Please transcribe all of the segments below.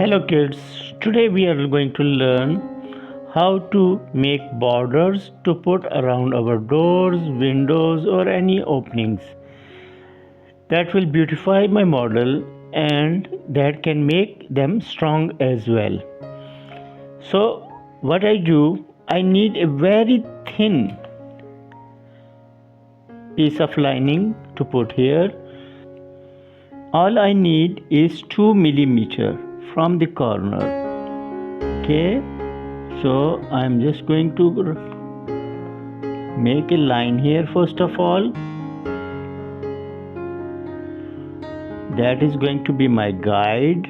Hello kids, today we are going to learn how to make borders to put around our doors, windows or any openings. That will beautify my model and that can make them strong as well. So what I do, I need a very thin piece of lining to put here. All I need is 2 millimeter from the corner. Okay, so I'm just going to make a line here first of all. That is going to be my guide,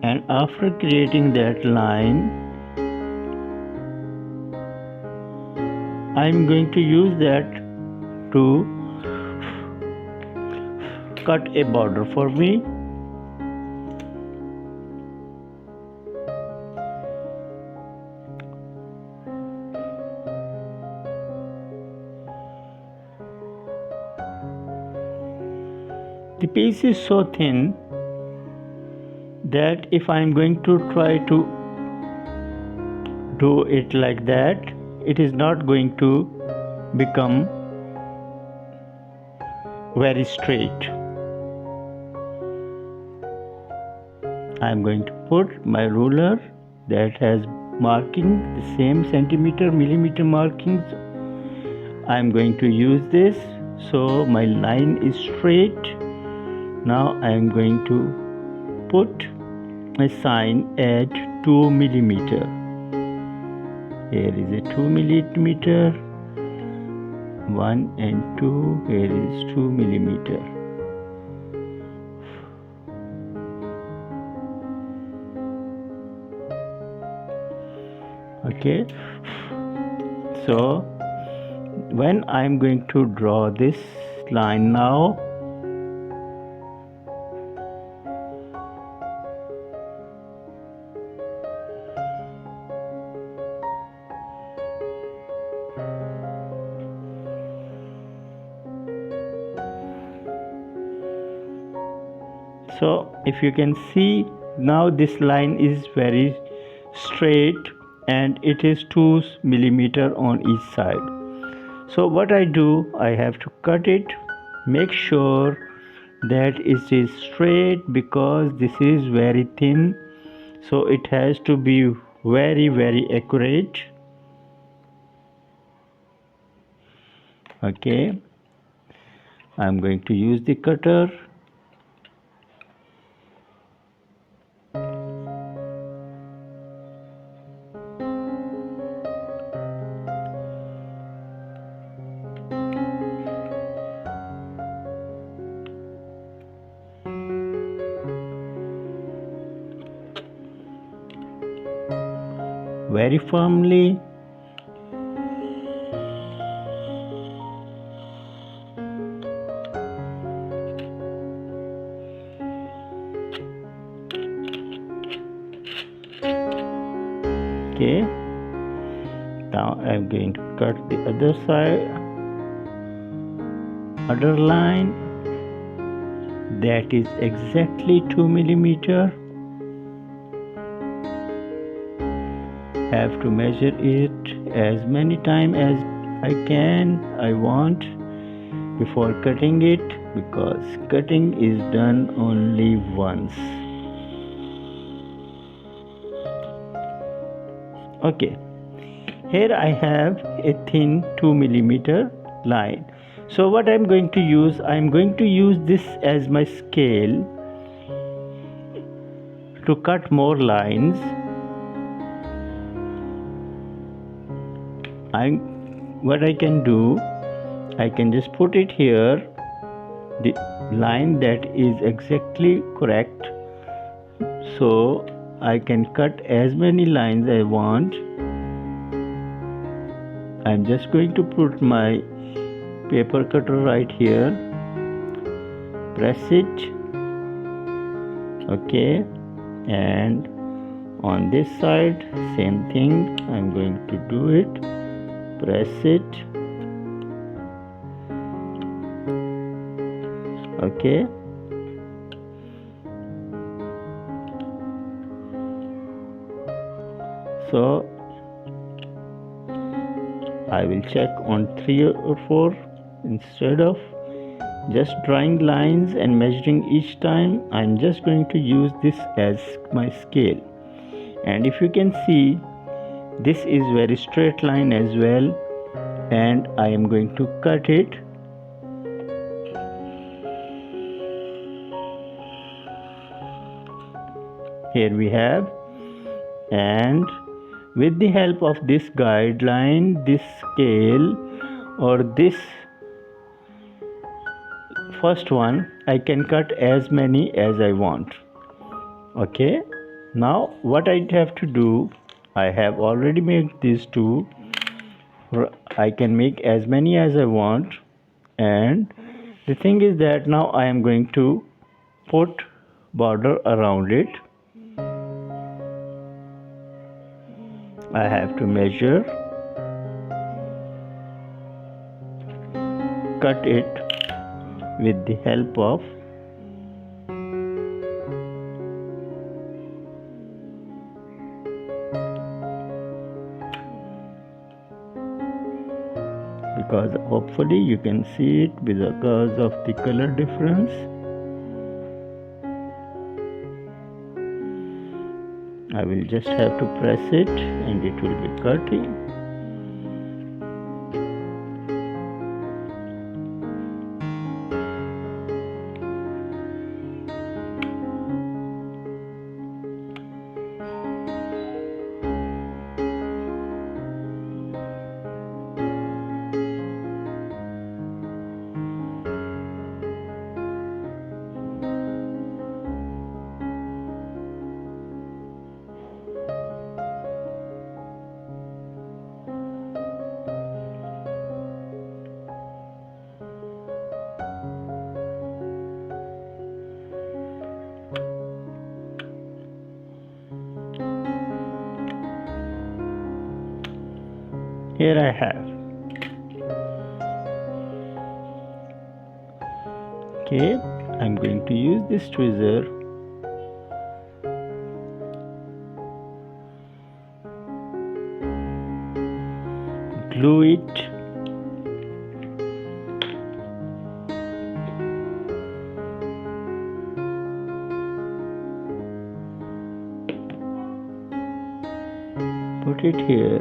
and after creating that line, I'm going to use that to cut a border for me. The piece is so thin that if I'm going to try to do it like that, it is not going to become very straight. I'm going to put my ruler that has marking the same centimeter millimeter markings. I'm going to use this so my line is straight. Now I'm going to put a sign at 2 millimeter. Here is a 2 millimeter, 1 and 2, here is 2 millimeter. Okay, so when I'm going to draw this line now, so if you can see now, this line is very straight and it is 2 millimeter on each side. So what I do, I have to cut it, make sure that it is straight because this is very thin, so it has to be very accurate. Okay, I'm going to use the cutter. Very firmly. Okay, now I'm going to cut the other side, other line. That is exactly 2 millimeter. Have to measure it as many times as I want before cutting it, because cutting is done only once. Okay, here I have a thin 2 millimeter line. So what I'm going to use, I'm going to use this as my scale to cut more lines. What I can do, I can just put it here, the line that is exactly correct, so I can cut as many lines I want. I'm just going to put my paper cutter right here, press it. Okay, and on this side same thing, I'm going to do it, press it. Okay, So I will check on 3 or 4 instead of just drawing lines and measuring each time. I'm just going to use this as my scale, and if you can see, this is very straight line as well, and I am going to cut it. Here we have, and with the help of this guideline, this scale, or this first one, I can cut as many as I want. Okay, now what I have to do, I have already made these two. I can make as many as I want, and the thing is that now I am going to put border around it. I have to measure, cut it with the help of because hopefully you can see it because of the color difference. I will just have to press it and it will be cutting. Here I have. Okay, I'm going to use this tweezer glue it put it here.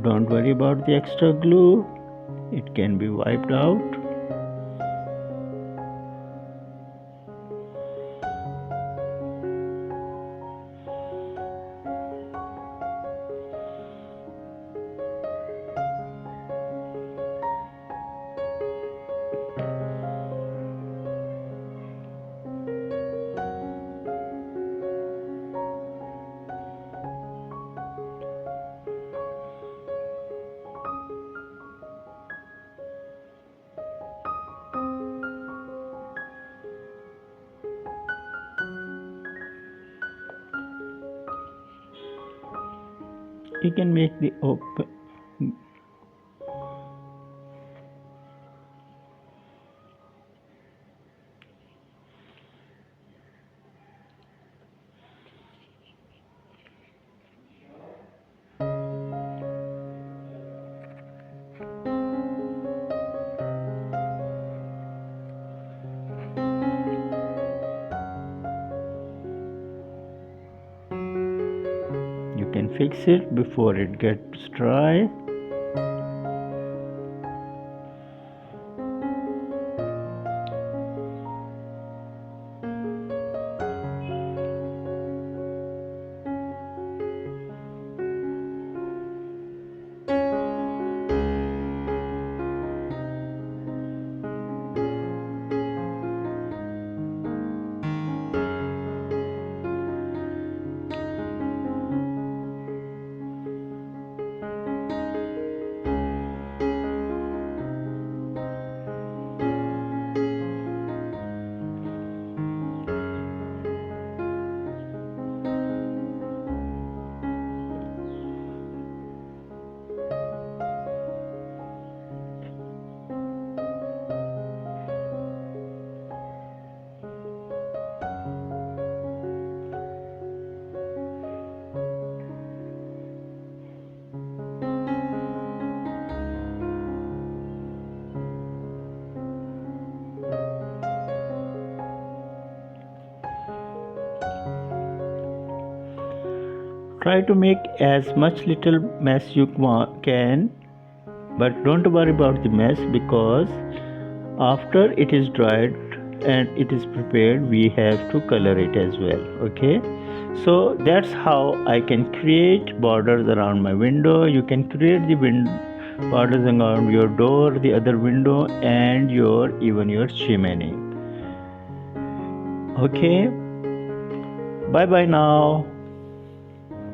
Don't worry about the extra glue, it can be wiped out. You can make the open. You can fix it before it gets dry. Try to make as much little mess you can, but don't worry about the mess, because after it is dried and it is prepared, we have to color it as well. Okay, so that's how I can create borders around my window. You can create the borders around your door, the other window, and even your chimney. Okay, bye bye now.